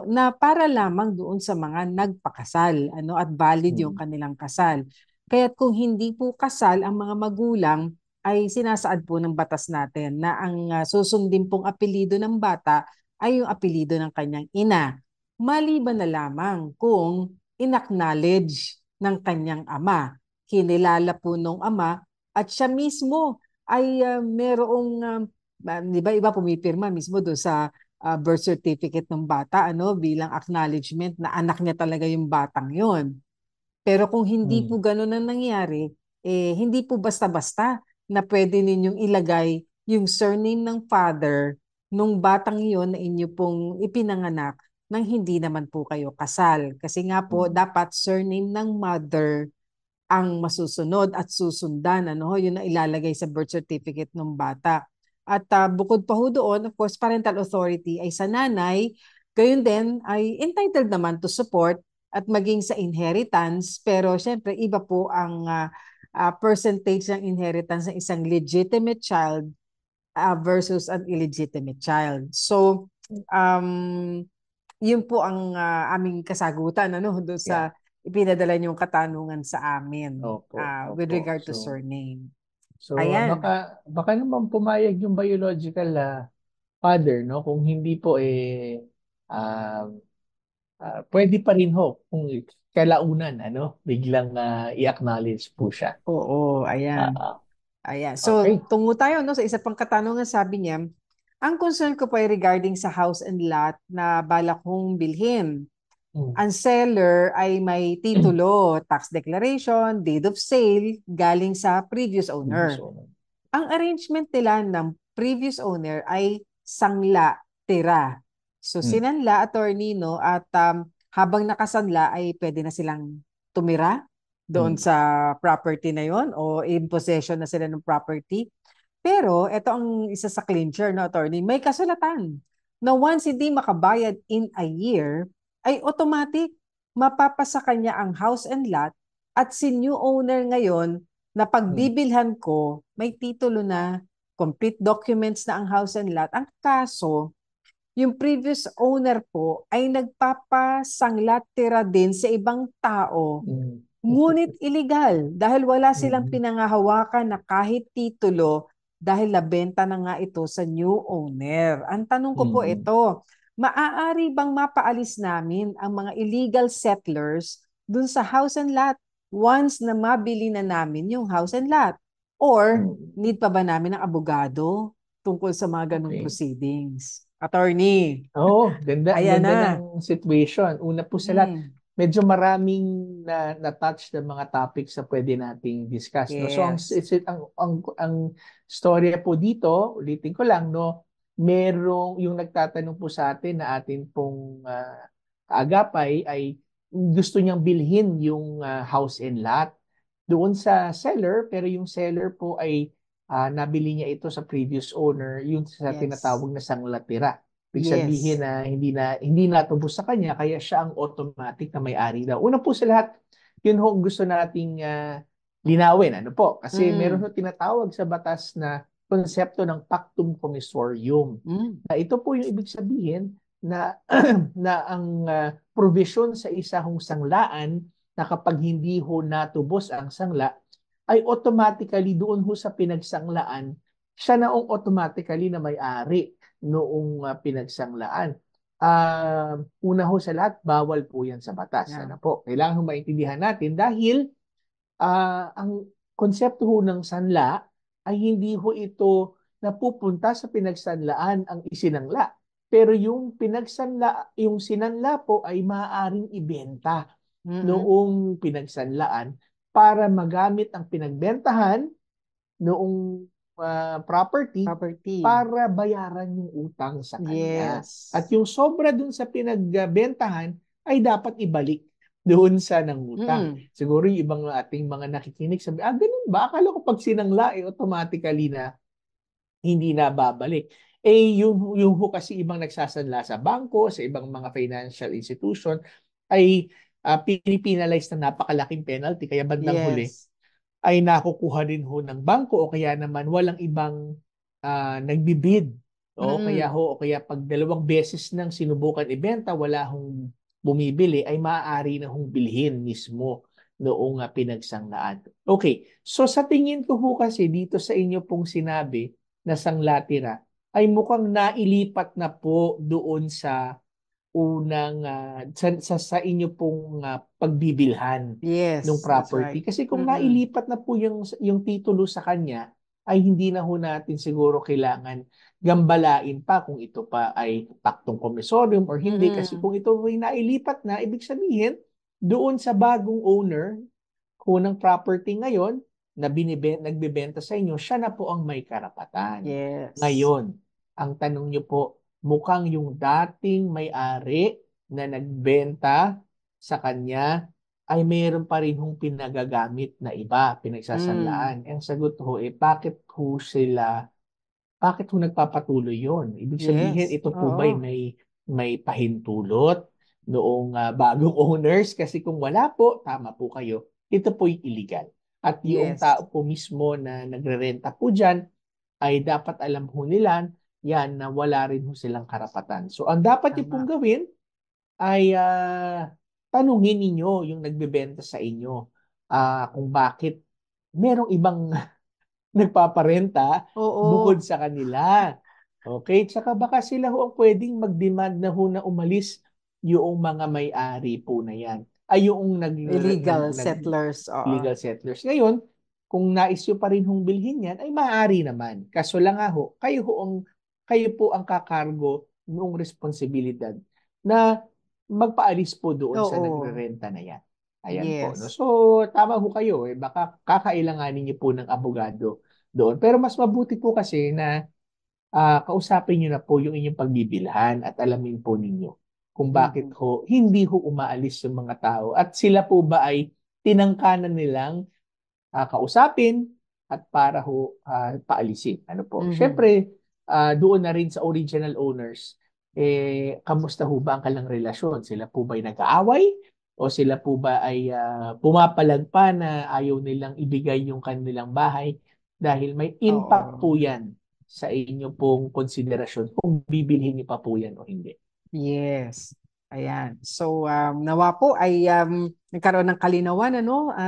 na para lamang doon sa mga nagpakasal, at valid yung kanilang kasal. Kaya't kung hindi po kasal ang mga magulang, ay sinasaad po ng batas natin na ang susundin pong apelido ng bata ay yung apelido ng kanyang ina. Maliban na lamang kung inacknowledge ng kanyang ama, kinilala po nung ama, at siya mismo ay merong, di ba iba pumipirma mismo doon sa birth certificate ng bata, bilang acknowledgement na anak niya talaga yung batang yon. Pero kung hindi po ganun ang nangyari, hindi po basta-basta na pwede ninyong ilagay yung surname ng father nung batang yon na inyo pong ipinanganak nang hindi naman po kayo kasal. Kasi nga po, dapat surname ng mother ang masusunod at susundan. Yun na ilalagay sa birth certificate ng bata. At bukod pa ho doon, of course, parental authority ay sa nanay. Gayon din ay entitled naman to support at maging sa inheritance. Pero syempre, iba po ang percentage ng inheritance ng isang legitimate child versus an illegitimate child. So, yun po ang aming kasagutan doon sa ipinadala niyong katanungan sa amin with regard to surname. So, Ayan. baka naman pumayag yung biological father, no? Kung hindi po, pwede pa rin ho kung kalaunan, biglang i-acknowledge po siya. Oo, ayan. Ayan. So, tungo tayo sa isa pang katanungan. Sabi niya, ang concern ko pa ay regarding sa house and lot na balak kong bilhin. Ang seller ay may titulo, tax declaration, deed of sale, galing sa previous owner. Ang arrangement nila ng previous owner ay sangla, tira. So sinanla, attorney, at habang nakasanla ay pwede na silang tumira doon sa property na yon o in possession na sila ng property. Pero ito ang isa sa clincher, attorney, may kasulatan na once hindi makabayad in a year, ay automatic mapapasa kanya ang house and lot at si new owner ngayon na pagbibilhan ko, may titulo na, complete documents na ang house and lot. Ang kaso, yung previous owner po ay nagpapasanglat tira din sa ibang tao. Ngunit illegal dahil wala silang pinangahawakan na kahit titulo dahil nabenta na nga ito sa new owner. Ang tanong ko po ito, maaari bang mapaalis namin ang mga illegal settlers dun sa house and lot once na mabili na namin yung house and lot? Or need pa ba namin ng abogado tungkol sa mga ganong proceedings? Attorney. Ganda ng situation. Una po sa lahat, medyo maraming na-touch na mga topics na pwede nating discuss. Yes. So, ang storya po dito, ulitin ko lang, merong yung nagtatanong po sa atin na atin pong kaagapay ay gusto niyang bilhin yung house and lot doon sa seller, pero yung seller po ay nabili niya ito sa previous owner, yung sa tinatawag na sanglatira. Ibig sabihin na hindi natubos sa kanya, kaya siya ang automatic na may-ari daw. Una po sa lahat, yun ho gusto nating linawin. Kasi meron ho tinatawag sa batas na konsepto ng pactum commissorium. Na ito po yung ibig sabihin na, na ang provision sa isa hong sanglaan na kapag hindi ho natubos ang sangla, ay automatically doon ho sa pinagsanglaan, siya na automatically na may-ari noong pinagsanglaan. Una ho sa lahat, bawal po yan sa batas. Kailangan ho maintindihan natin dahil ang konsepto ho ng sanla ay hindi ho ito napupunta sa pinagsanlaan ang isinangla. Pero yung yung sinanla po ay maaaring ibenta noong pinagsanlaan para magamit ang pinagbentahan noong property para bayaran yung utang sa kanya. At yung sobra dun sa pinagbentahan ay dapat ibalik doon sa nangutang. Mm. Siguro yung ibang ating mga nakikinig sabi, ganun ba? Akala ko pag sinangla, automatically na hindi na babalik. Yung ho kasi ibang nagsasanla sa bangko, sa ibang mga financial institution, ay pinipinalize na napakalaking penalty. Kaya bandang huli, Yes. ay nakukuha din ho ng bangko o kaya naman walang ibang nagbibid. O kaya pag dalawang beses nang sinubukan ibenta, wala hong bumibili, ay maaari na hong bilhin mismo noong pinagsanglaan. Okay, so sa tingin ko ho kasi dito sa inyo pong sinabi na sanglatira, ay mukhang nailipat na po doon sa unang sa inyo pong pagbibilhan Yes, ng that's property. right. Kasi kung nailipat na po yung titulo sa kanya, ay hindi na ho natin siguro kailangan gambalain pa kung ito pa ay paktong komisorium or hindi. Kasi kung ito ay nailipat na, ibig sabihin, doon sa bagong owner ng property ngayon, na nagbebenta sa inyo, siya na po ang may karapatan. Yes. Ngayon, ang tanong niyo po, mukhang yung dating may-ari na nagbenta sa kanya ay mayroon pa rin hong pinagagamit na iba, pinagsasanlaan. Ang sagot ho, bakit ho nagpapatuloy yon? Ibig sabihin, Yes. ito po ba'y may pahintulot noong bagong owners? Kasi kung wala po, tama po kayo, ito po'y illegal. At yung Yes. tao po mismo na nagrerenta po dyan, ay dapat alam ho nila yan na wala rin ho silang karapatan. So, ang dapat niyo pong gawin ay tanungin ninyo yung nagbebenta sa inyo kung bakit merong ibang nagpaparenta bukod sa kanila. Okay? Tsaka baka sila ho ang pwedeng mag-demand na ho na umalis yung mga may-ari po na yan. Ay yung illegal settlers. Illegal settlers. Ngayon, kung nais nyo pa rin hong bilhin yan, ay maaari naman. Kaso lang nga ho, kayo po ang kakargo noong responsibilidad na magpaalis po doon sa nagre-renta na yan. Ayan po. No? So, tama ho kayo. Baka kakailanganin niyo po ng abogado doon. Pero mas mabuti po kasi na kausapin niyo na po yung inyong pagbibilhan at alamin po ninyo kung bakit ho hindi ho umaalis yung mga tao. At sila po ba ay tinangkanan nilang kausapin at para ho paalisin. Ano po? Siyempre, doon na rin sa original owners, kamusta ho ba ang kalang relasyon? Sila po ba ay nag-aaway? O sila po ba ay pumapalag pa na ayaw nilang ibigay yung kanilang bahay? Dahil may impact po yan sa inyo pong konsiderasyon kung bibilhin niyo pa po yan o hindi. Yes. Ayan. So, nawa po ay nagkaroon ng kalinawan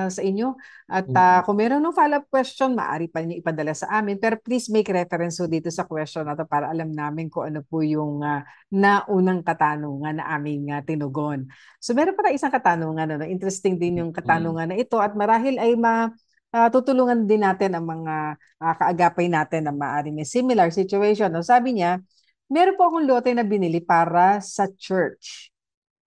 sa inyo. At kung meron ng follow-up question, maaari pa niyo ipadala sa amin. Pero please make reference dito sa question na to para alam namin kung ano po yung naunang katanungan na aming tinugon. So, meron pa isang katanungan. Interesting din yung katanungan na ito at marahil ay tutulungan din natin ang mga kaagapay natin na maaari may similar situation. No? Sabi niya, meron po akong lote na binili para sa church.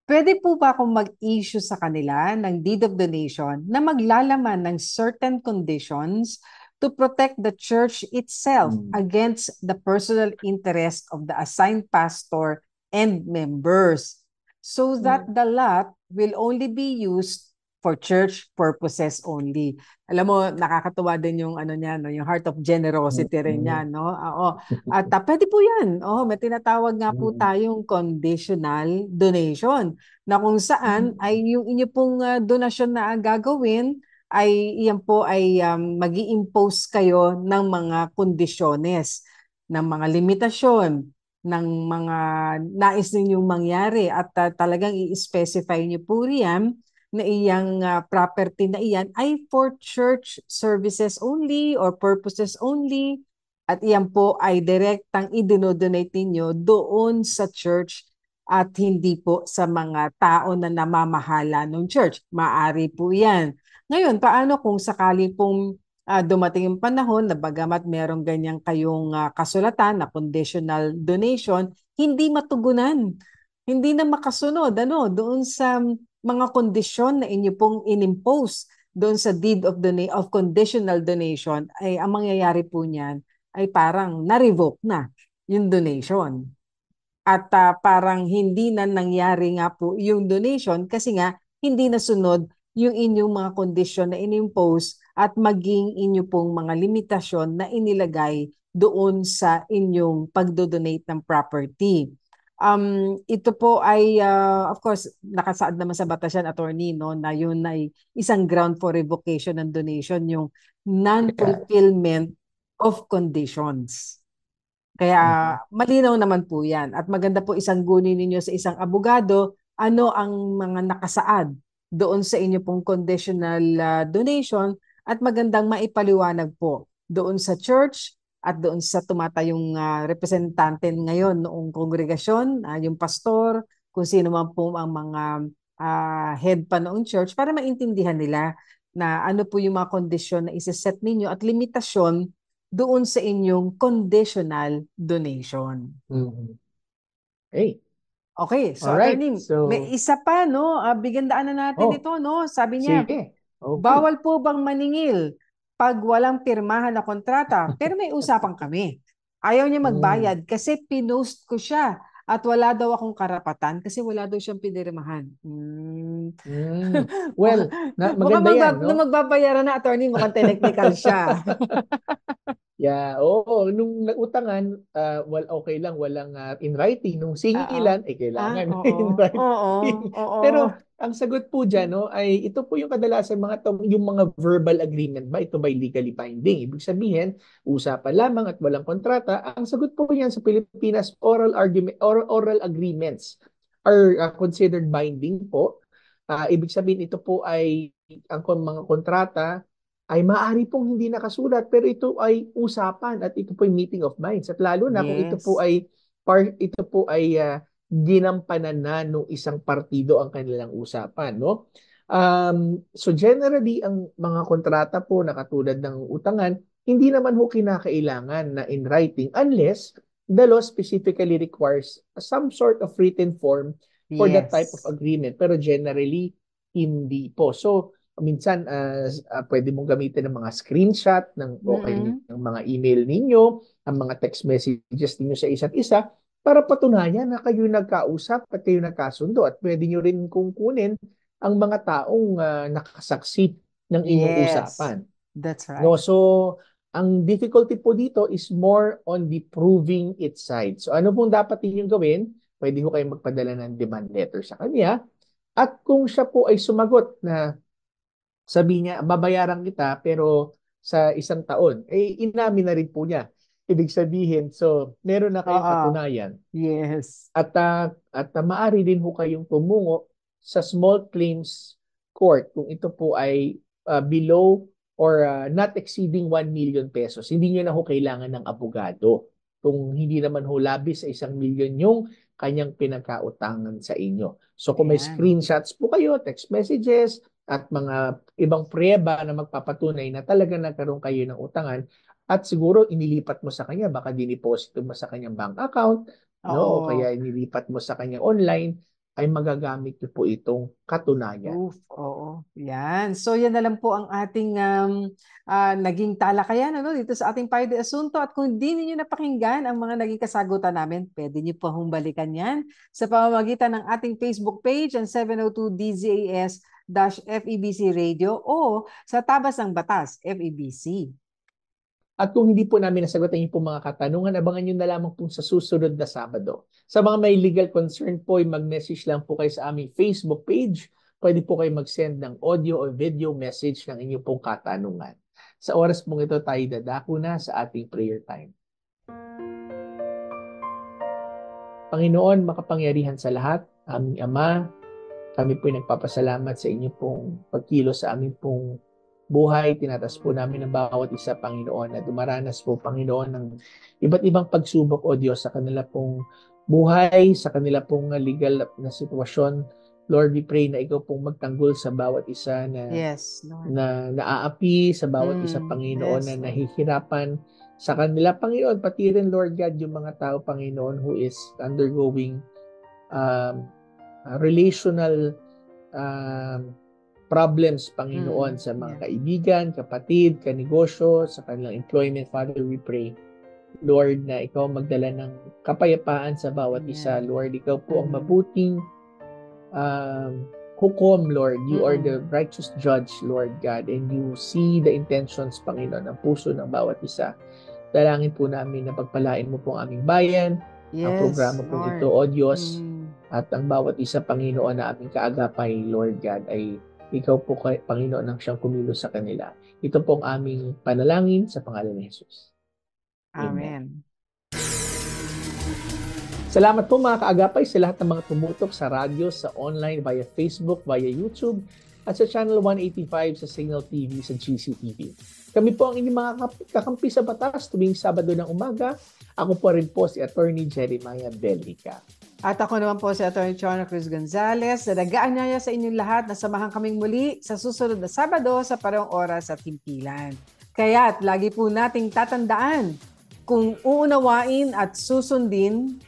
Pwede po ba akong mag-issue sa kanila ng deed of donation na maglalaman ng certain conditions to protect the church itself against the personal interest of the assigned pastor and members so that the lot will only be used for church purposes only. Alam mo, nakakatuwa din yung yung heart of generosity rin niya, no? Oo. At pwede po 'yan. May tinatawag nga po tayong conditional donation na kung saan ay yung inyo pong donasyon na gagawin ay iyan po ay magi-impose kayo ng mga kondisyones, ng mga limitasyon, ng mga nais ninyong mangyari at talagang i-specify niyo po riyan na iyang property na iyan ay for church services only or purposes only at iyan po ay direktang idinodonate ninyo doon sa church at hindi po sa mga tao na namamahala ng church. Maaari po yan. Ngayon, paano kung sakali pong dumating yung panahon na bagamat merong ganyang kayong kasulatan na conditional donation, hindi matugunan, hindi na makasunod doon sa mga kondisyon na inyo pong inimpose doon sa deed of conditional donation, ay ang mangyayari po niyan ay parang na-revoke na yung donation. At parang hindi na nangyari nga po yung donation kasi nga hindi nasunod yung inyong mga kondisyon na inimpose at maging inyo pong mga limitasyon na inilagay doon sa inyong pagdodonate ng property. Ito po ay, of course, nakasaad naman sa batas yan, attorney, no, na yun ay isang ground for revocation ng donation, yung non-fulfillment of conditions. Kaya malinaw naman po yan. At maganda po isang guni ninyo sa isang abogado, ano ang mga nakasaad doon sa inyo pong conditional donation, at magandang maipaliwanag po doon sa church at doon sa tumatayong representante ngayon noong kongregasyon, yung pastor, kung sino man po ang mga head pa noong church, para maintindihan nila na ano po yung mga kondisyon na isiset ninyo at limitasyon doon sa inyong conditional donation. Hey. Okay, so Alright, attorney, so may isa pa, no? Bigyan daan na natin ito, no? Sabi niya, sige. Okay. bawal po bang maningil pag walang pirmahan na kontrata? Pero may usapan kami. Ayaw niya magbayad kasi pinost ko siya at wala daw akong karapatan kasi wala daw siyang pinirmahan. Well, maganda yan, no? Nung magbabayaran na, attorney, mukhang technical siya. Yeah, oo. Nung nautangan, well, okay lang, walang in writing. Nung singilan, kailangan in writing. Pero ang sagot po dyan, no, ay ito po yung kadalasan yung mga verbal agreement ba? Ito ba legally binding? Ibig sabihin, usapan lamang at walang kontrata. Ang sagot po yan sa Pilipinas, oral agreements are considered binding po. Ibig sabihin, ito po ay ang mga kontrata ay maaari pong hindi nakasulat, pero ito ay usapan at ito po ay meeting of minds. At lalo na kung ito po ay ginampanan na nung isang partido ang kanilang usapan, no? So generally, ang mga kontrata po na katulad ng utangan, hindi naman ho kinakailangan na in writing unless the law specifically requires some sort of written form for that type of agreement. Pero generally, hindi po. So, minsan pwede mong gamitin ng mga screenshot ng mga email ninyo, ang mga text messages ninyo sa isa't isa para patunayan na kayo nagkausap at kayo nagkasundo, at pwede nyo rin kunin ang mga taong nakasaksi ng inyong usapan. That's right. No, so ang difficulty po dito is more on the proving its side. So ano pong dapat ninyong gawin? Pwede ho kayong magpadala ng demand letter sa kanya, at kung siya po ay sumagot na sabi niya, babayaran kita pero sa isang taon, inamin na rin po niya. Ibig sabihin, so meron na kayong katunayan. Yes. At maaari din ho kayong tumungo sa small claims court kung ito po ay below or not exceeding 1 million pesos. Hindi niyo na ho kailangan ng abogado. Kung hindi naman ho labis sa 1 million yung kanyang pinagkautangan sa inyo. So kung may screenshots po kayo, text messages, at mga ibang pruweba na magpapatunay na talaga nagkaroon kayo ng utangan, at siguro inilipat mo sa kanya, baka diniposito mo sa kanyang bank account, no? O kaya inilipat mo sa kanya online, ay magagamit niyo po itong katunayan. Yan. So yan na lang po ang ating naging talakayan dito sa ating Payo de Asunto. At kung di niyo napakinggan ang mga naging kasagutan namin, pwede niyo po humbalikan yan sa pamamagitan ng ating Facebook page, ang 702 DZAS-FEBC Radio, o sa Tabas ng Batas, FEBC. At kung hindi po namin nasagutan yung po mga katanungan, abangan nyo na lamang po sa susunod na Sabado. Sa mga may legal concern po, mag-message lang po kayo sa aming Facebook page. Pwede po kayo mag-send ng audio o video message ng inyong pong katanungan. Sa oras pong ito, tayo dadako na sa ating prayer time. Panginoon, makapangyarihan sa lahat, aming Ama, kami po nagpapasalamat sa inyo pong pagkilos sa aming pong buhay. Tinatas po namin ang bawat isa, Panginoon, na dumaranas po, Panginoon, ng iba't ibang pagsubok, O Diyos, sa kanila pong buhay, sa kanila pong legal na sitwasyon. Lord, we pray na ikaw pong magtanggol sa bawat isa na naaapi, sa bawat isa, Panginoon, na nahihirapan sa kanila, Panginoon. Pati rin, Lord God, yung mga tao, Panginoon, who is undergoing relational problems, Panginoon, sa mga kaibigan, kapatid, kanegosyo, sa kanilang employment. Father, we pray, Lord, na ikaw magdala ng kapayapaan sa bawat isa. Lord, ikaw po ang mabuting hukom, Lord. You are the righteous judge, Lord God, and you see the intentions, Panginoon, ng puso ng bawat isa. Dalangin po namin na pagpalain mo po ang aming bayan, ang programa po ito, O Diyos, at ang bawat isa, Panginoon, na aming kaagapay, Lord God, ay ikaw po, Panginoon, ang siyang kumilos sa kanila. Ito po ang aming panalangin sa pangalan ni Jesus. Amen. Salamat po mga kaagapay sa lahat ng mga tumutok sa radyo, sa online, via Facebook, via YouTube, at sa Channel 185 sa Signal TV sa GCTV. Kami po ang inyong mga kakampi sa batas tuwing Sabado ng umaga. Ako po rin po si Attorney Jeremiah Bellica. At ako naman po si Attorney Chona Cruz Gonzalez. Nadagaan sa inyong lahat na samahan kaming muli sa susunod na Sabado sa parehong oras at himpilan. Kaya't lagi po nating tatandaan, kung uunawain at susundin,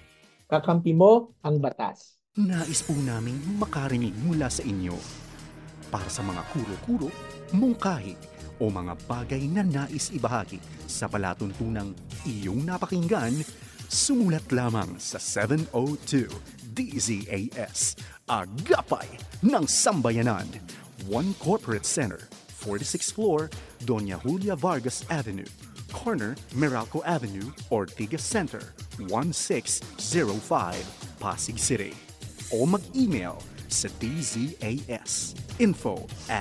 kakampi mo ang batas. Nais po naming makarinig mula sa inyo. Para sa mga kuro-kuro, mungkahi, o mga bagay na nais ibahagi sa palatuntunang iyong napakinggan, sumulat lamang sa 702 DZAS, Agapay ng Sambayanan, 1 Corporate Center, 46th floor, Doña Julia Vargas Avenue, corner Meralco Avenue, Ortigas Center, 1605, Pasig City. O mag-email sa dzas info@febc.ph.